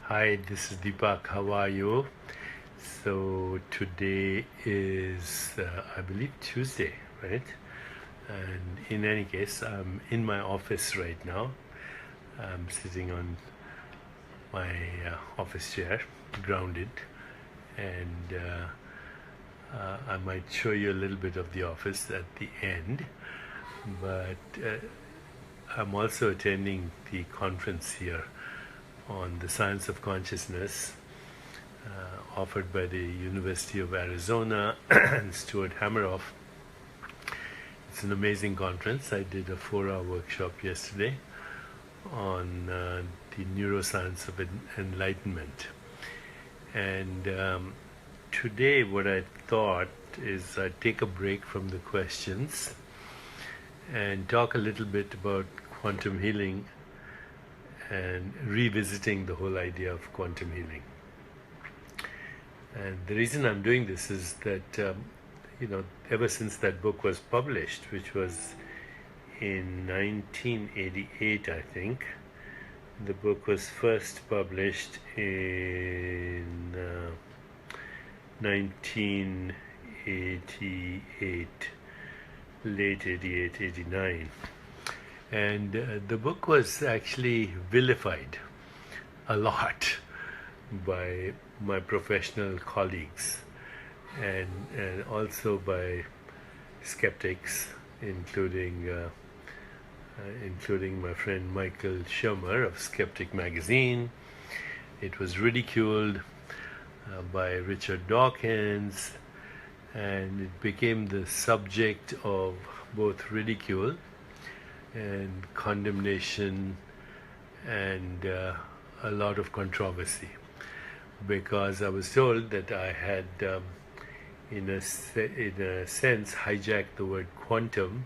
Hi, this is Deepak. How are you? So today is, I believe, Tuesday, right? And in any case, I'm in my office right now. I'm sitting on my office chair, grounded, and I might show you a little bit of the office at the end. But I'm also attending the conference here on the science of consciousness offered by the University of Arizona and Stuart Hameroff. It's an amazing conference. I did a 4-hour workshop yesterday on the neuroscience of enlightenment. And today what I thought is I'd take a break from the questions and talk a little bit about quantum healing and revisiting the whole idea of quantum healing. And the reason I'm doing this is that, ever since that book was published, which was in 1988, I think, the book was first published in 1988, late 88, 89. And the book was actually vilified a lot by my professional colleagues and also by skeptics, including my friend Michael Shermer of Skeptic Magazine. It was ridiculed by Richard Dawkins, and it became the subject of both ridicule and condemnation and a lot of controversy, because I was told that I had, in a sense, hijacked the word quantum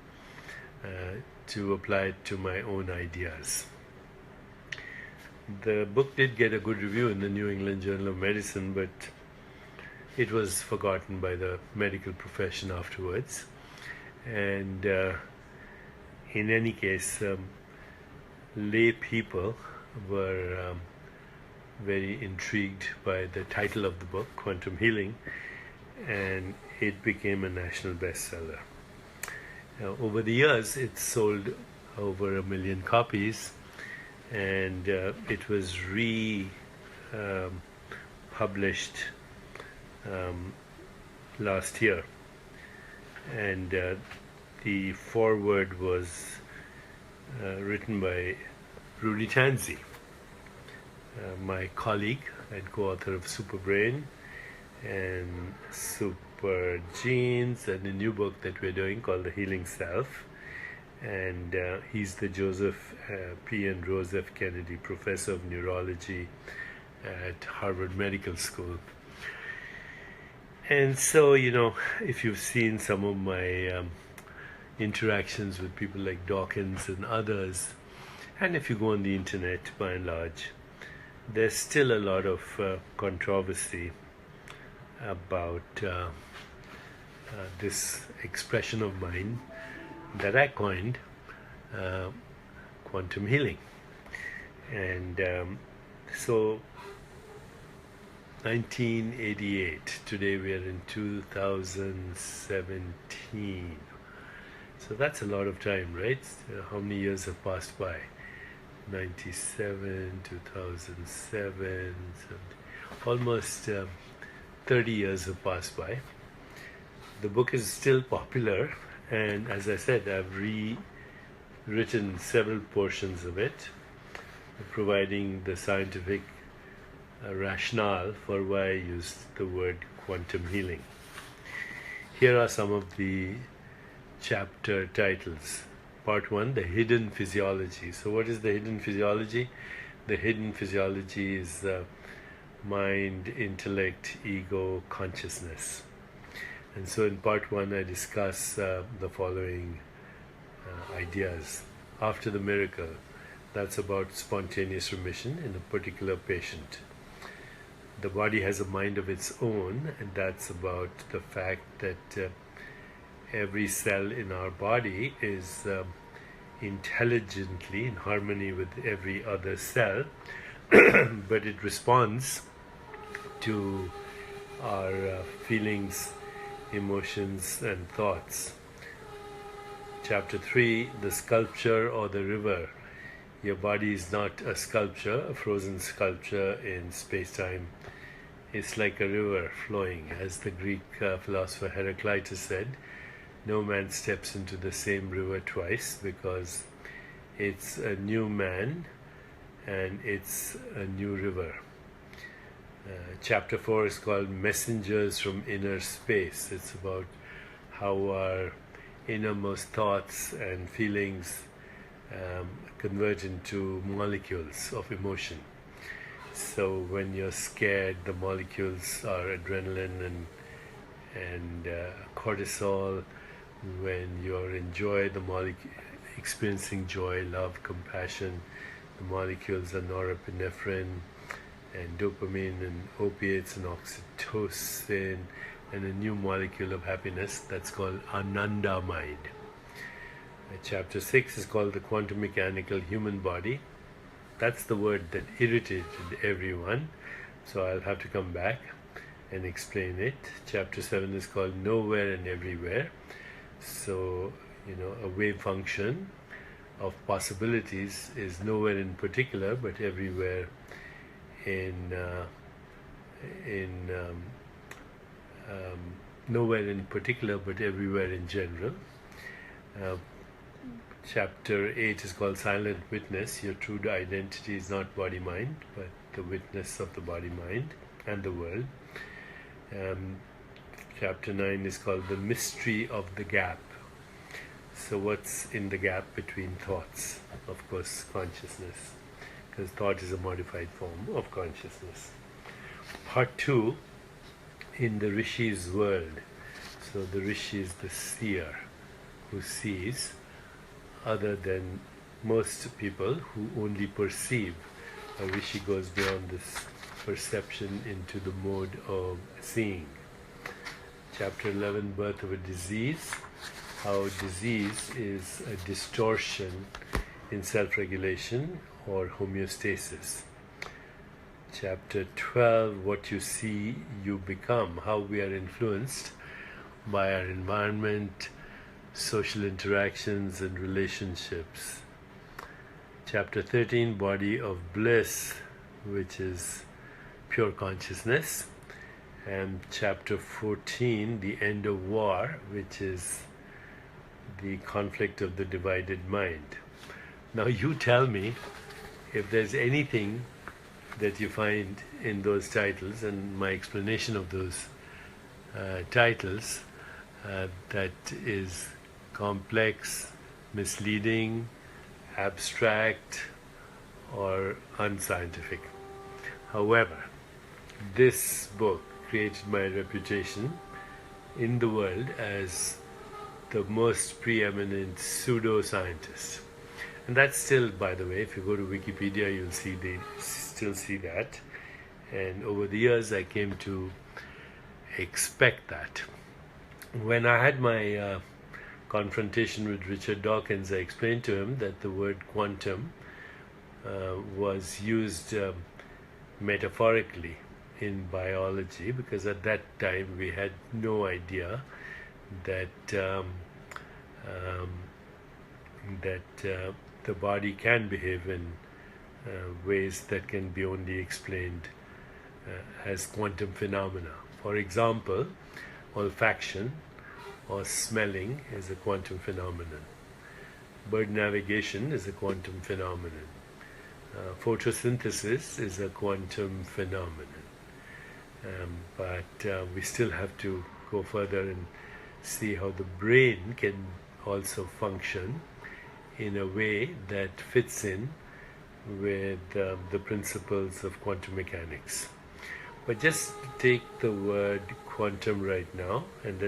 to apply it to my own ideas. The book did get a good review in the New England Journal of Medicine, but it was forgotten by the medical profession afterwards. And in any case, lay people were very intrigued by the title of the book, Quantum Healing, and it became a national bestseller. Over the years, it sold over 1 million copies, and it was published last year. And the foreword was written by Rudy Tanzi, my colleague and co-author of Superbrain and Super Genes, and a new book that we're doing called The Healing Self. And he's the Joseph P. and Rose F. Kennedy Professor of Neurology at Harvard Medical School. And so, if you've seen some of my interactions with people like Dawkins and others, and if you go on the internet, by and large, there's still a lot of controversy about this expression of mine that I coined, quantum healing. And so 1988, today we are in 2017. So that's a lot of time, right? How many years have passed by? 97, 2007, almost 30 years have passed by. The book is still popular, and as I said, I've rewritten several portions of it, providing the scientific rationale for why I used the word quantum healing. Here are some of the chapter titles. Part 1, the hidden physiology. So what is the hidden physiology? The hidden physiology is mind, intellect, ego, consciousness. And so in part 1 I discuss the following ideas. After the miracle, that's about spontaneous remission in a particular patient. The body has a mind of its own, and that's about the fact that every cell in our body is intelligently in harmony with every other cell, but it responds to our feelings, emotions, and thoughts. Chapter 3, the sculpture or the river. Your body is not a sculpture, a frozen sculpture in space-time. It's like a river flowing. As the Greek philosopher Heraclitus said, no man steps into the same river twice, because it's a new man and it's a new river. Chapter 4 is called Messengers from Inner Space. It's about how our innermost thoughts and feelings convert into molecules of emotion. So when you're scared, the molecules are adrenaline and cortisol. When you're in joy, experiencing joy, love, compassion, the molecules are norepinephrine and dopamine and opiates and oxytocin, and a new molecule of happiness that's called anandamide. Chapter 6 is called the quantum mechanical human body. That's the word that irritated everyone, so I'll have to come back and explain it. Chapter 7 is called Nowhere and Everywhere. So, a wave function of possibilities is nowhere in particular, but everywhere nowhere in particular, but everywhere in general. Chapter 8 is called Silent Witness. Your true identity is not body-mind, but the witness of the body-mind and the world. Chapter 9 is called The Mystery of the Gap. So what's in the gap between thoughts? Of course, consciousness, because thought is a modified form of consciousness. Part 2, in the Rishi's world. So the Rishi is the seer who sees, other than most people who only perceive. A Rishi goes beyond this perception into the mode of seeing. Chapter 11, Birth of a Disease. How disease is a distortion in self-regulation or homeostasis. Chapter 12, What you see, you become. How we are influenced by our environment, social interactions, and relationships. Chapter 13, Body of Bliss, which is pure consciousness. And chapter 14, The End of War, which is the conflict of the divided mind. Now you tell me if there's anything that you find in those titles and my explanation of those titles that is complex, misleading, abstract, or unscientific. However, this book created my reputation in the world as the most preeminent pseudoscientist. And that's still, by the way, if you go to Wikipedia, you'll see they still see that. And over the years, I came to expect that. When I had my confrontation with Richard Dawkins, I explained to him that the word quantum was used metaphorically in biology, because at that time we had no idea that the body can behave in ways that can be only explained as quantum phenomena. For example, olfaction or smelling is a quantum phenomenon. Bird navigation is a quantum phenomenon. Photosynthesis is a quantum phenomenon. But we still have to go further and see how the brain can also function in a way that fits in with the principles of quantum mechanics. But just take the word quantum right now, and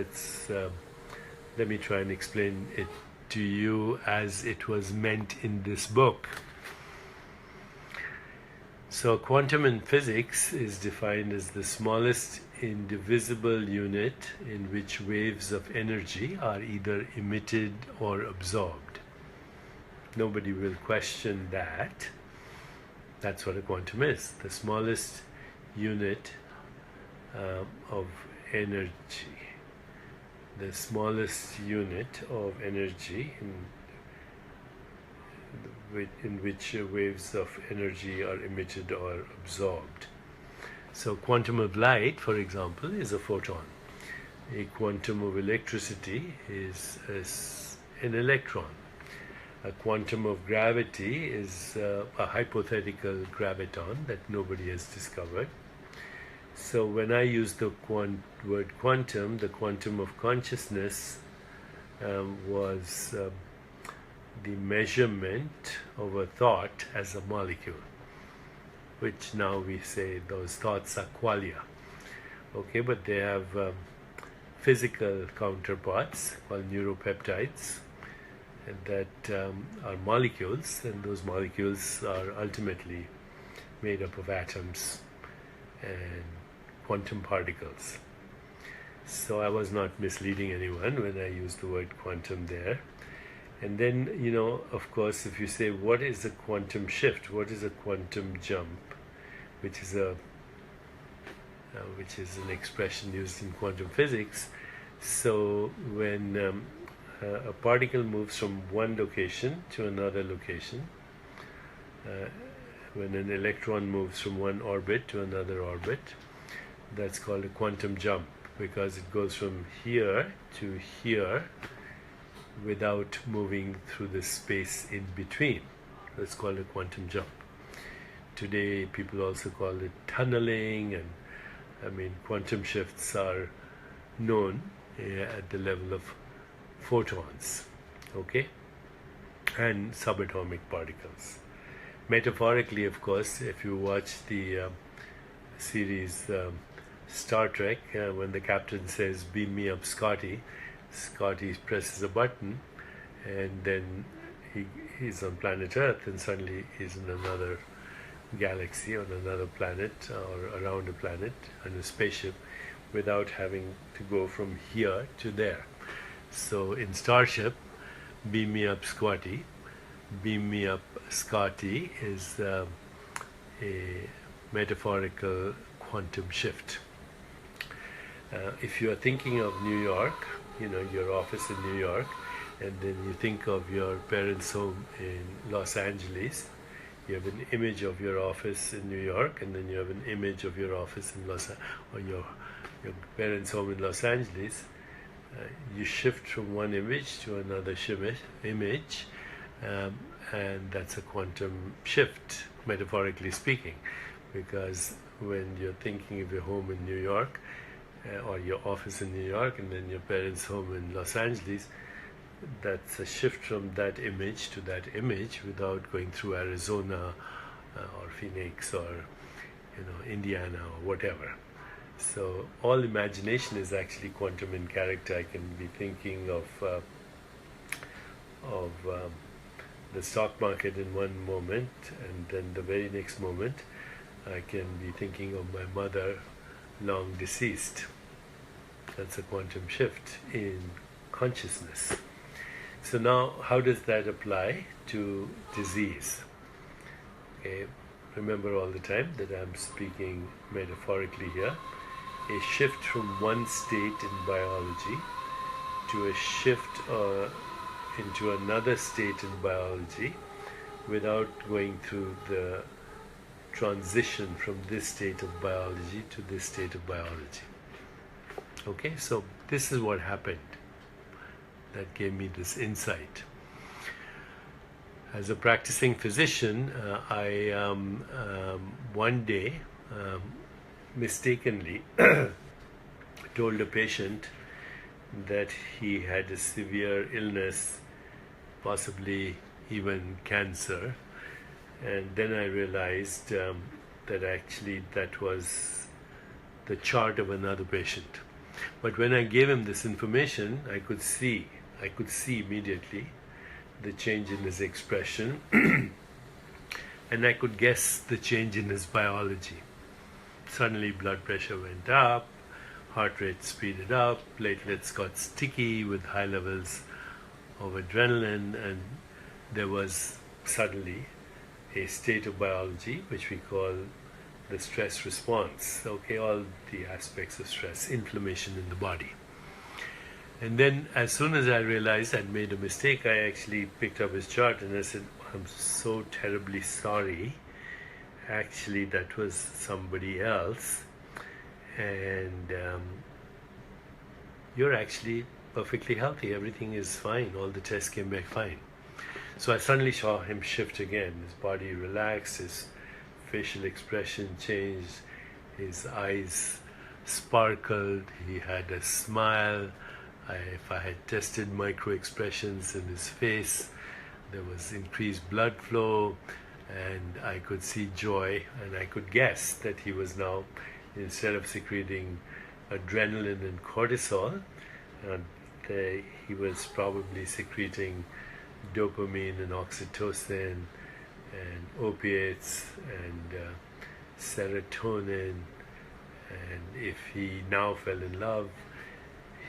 let me try and explain it to you as it was meant in this book. So quantum in physics is defined as the smallest indivisible unit in which waves of energy are either emitted or absorbed. Nobody will question that. That's what a quantum is, the smallest unit of energy. The smallest unit of energy in which waves of energy are emitted or absorbed. So quantum of light, for example, is a photon. A quantum of electricity is an electron. A quantum of gravity is a hypothetical graviton that nobody has discovered. So when I use the word quantum, the quantum of consciousness was the measurement of a thought as a molecule, which now we say those thoughts are qualia. Okay, but they have physical counterparts called neuropeptides that are molecules, and those molecules are ultimately made up of atoms and quantum particles. So I was not misleading anyone when I used the word quantum there. And then, of course, if you say, what is a quantum shift? What is a quantum jump? Which is an expression used in quantum physics. So when a particle moves from one location to another location, when an electron moves from one orbit to another orbit, that's called a quantum jump, because it goes from here to here without moving through the space in between. That's called a quantum jump. Today people also call it tunneling, and quantum shifts are known at the level of photons, okay, and subatomic particles. Metaphorically, of course, if you watch the series Star Trek, when the captain says, "Beam me up, Scotty," Scotty presses a button, and then he's on planet Earth, and suddenly he's in another galaxy, on another planet, or around a planet, on a spaceship, without having to go from here to there. So in Starship, "Beam me up, Scotty," "Beam me up, Scotty" is a metaphorical quantum shift. If you are thinking of New York, your office in New York, and then you think of your parents' home in Los Angeles, you have an image of your office in New York, and then you have an image of your office in or your parents' home in Los Angeles. You shift from one image to another image, and that's a quantum shift, metaphorically speaking, because when you're thinking of your home in New York, or your office in New York, and then your parents' home in Los Angeles, that's a shift from that image to that image without going through Arizona or Phoenix or Indiana or whatever. So all imagination is actually quantum in character. I can be thinking of the stock market in one moment, and then the very next moment I can be thinking of my mother, long deceased. That's a quantum shift in consciousness. So now, how does that apply to disease? Okay, remember all the time that I'm speaking metaphorically here. A shift from one state in biology to a shift into another state in biology without going through the transition from this state of biology to this state of biology. Okay, so this is what happened that gave me this insight. As a practicing physician, I one day mistakenly told a patient that he had a severe illness, possibly even cancer, and then I realized that actually that was the chart of another patient. But when I gave him this information, I could see immediately the change in his expression and I could guess the change in his biology. Suddenly blood pressure went up, heart rate speeded up, platelets got sticky with high levels of adrenaline, and there was suddenly a state of biology which we call the stress response. Okay, all the aspects of stress, inflammation in the body. And then as soon as I realized I'd made a mistake, I actually picked up his chart and I said, I'm so terribly sorry. Actually, that was somebody else. And you're actually perfectly healthy. Everything is fine. All the tests came back fine. So I suddenly saw him shift again. His body relaxed, his facial expression changed, his eyes sparkled, he had a smile. If I had tested micro expressions in his face, there was increased blood flow, and I could see joy, and I could guess that he was now, instead of secreting adrenaline and cortisol, he was probably secreting dopamine and oxytocin and opiates and serotonin. And if he now fell in love,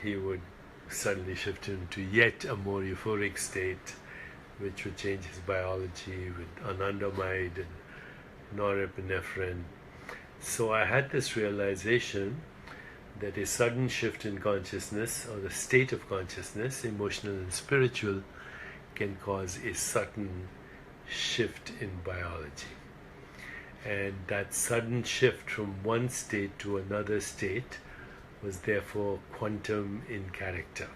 he would suddenly shift into yet a more euphoric state, which would change his biology with anandamide and norepinephrine. So I had this realization that a sudden shift in consciousness, or the state of consciousness, emotional and spiritual, can cause a sudden shift in biology. And that sudden shift from one state to another state was therefore quantum in character,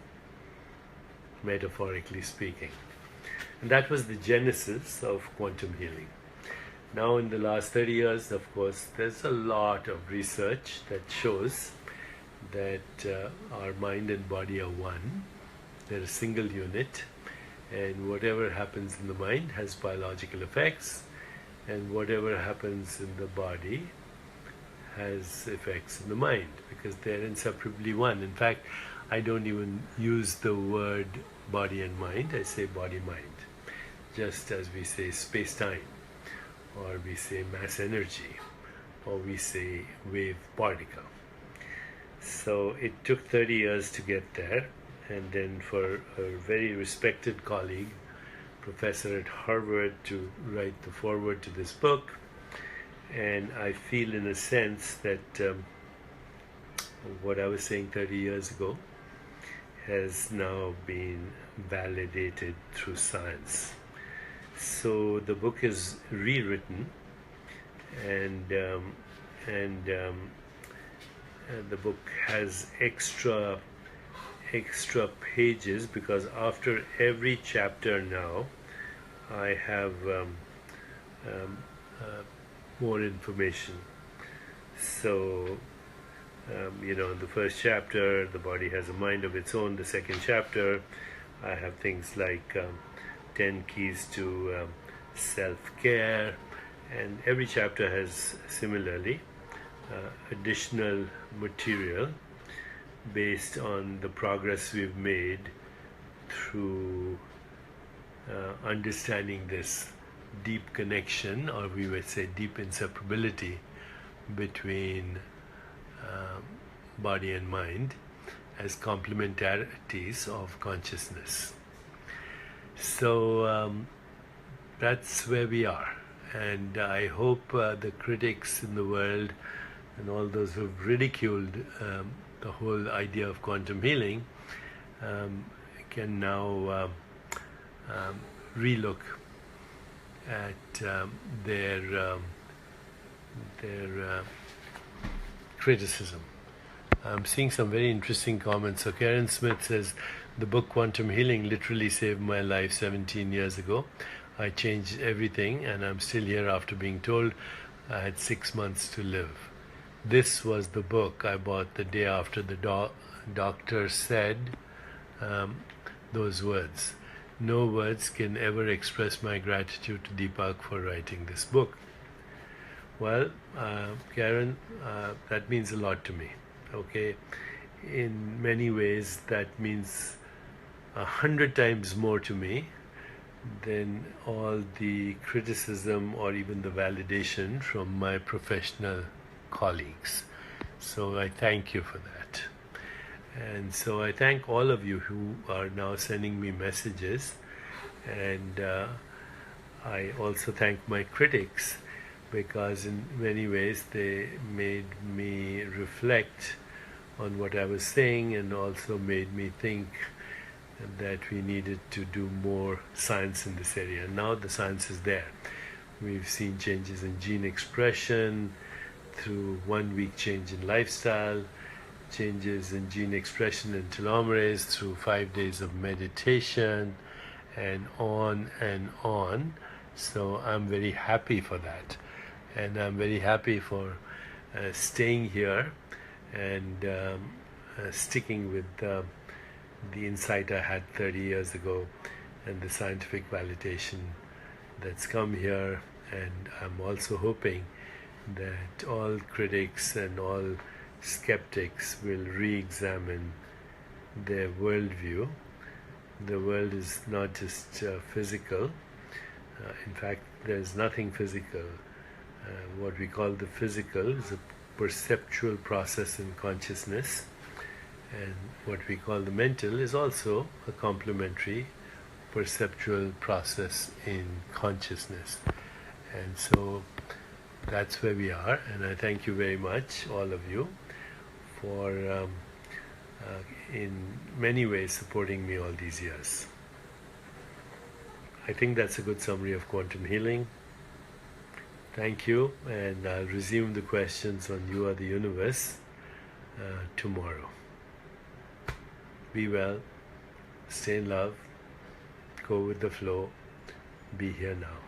metaphorically speaking. And that was the genesis of quantum healing. Now in the last 30 years, of course, there's a lot of research that shows that our mind and body are one. They're a single unit, and whatever happens in the mind has biological effects, and whatever happens in the body has effects in the mind, because they're inseparably one. In fact, I don't even use the word body and mind, I say body-mind, just as we say space-time, or we say mass energy, or we say wave particle. So it took 30 years to get there, and then for a very respected colleague, professor at Harvard, to write the foreword to this book. And I feel in a sense that what I was saying 30 years ago has now been validated through science. So the book is rewritten, and the book has extra pages, because after every chapter now I have more information. So the first chapter, the body has a mind of its own. The second chapter, I have things like 10 keys to self-care, and every chapter has similarly additional material based on the progress we've made through understanding this deep connection, or we would say deep inseparability, between body and mind as complementarities of consciousness. So that's where we are, and I hope the critics in the world and all those who've ridiculed the whole idea of quantum healing can now relook at their criticism. I'm seeing some very interesting comments. So Karen Smith says, the book Quantum Healing literally saved my life 17 years ago. I changed everything, and I'm still here after being told I had 6 months to live. This was the book I bought the day after the doctor said those words. No words can ever express my gratitude to Deepak for writing this book. Well, Karen, that means a lot to me. Okay, in many ways that means 100 times more to me than all the criticism or even the validation from my professional colleagues. So I thank you for that. And so I thank all of you who are now sending me messages, and I also thank my critics because in many ways they made me reflect on what I was saying and also made me think that we needed to do more science in this area. Now the science is there. We've seen changes in gene expression through 1 week change in lifestyle, changes in gene expression in telomerase through 5 days of meditation, and on and on. So I'm very happy for that, and I'm very happy for staying here and sticking with the insight I had 30 years ago and the scientific validation that's come here. And I'm also hoping that all critics and all skeptics will re-examine their worldview. The world is not just physical. In fact, there's nothing physical. What we call the physical is a perceptual process in consciousness, and what we call the mental is also a complementary perceptual process in consciousness. And so that's where we are, and I thank you very much, all of you, for in many ways supporting me all these years. I think that's a good summary of quantum healing. Thank you, and I'll resume the questions on You Are the Universe tomorrow. Be well, stay in love, go with the flow, be here now.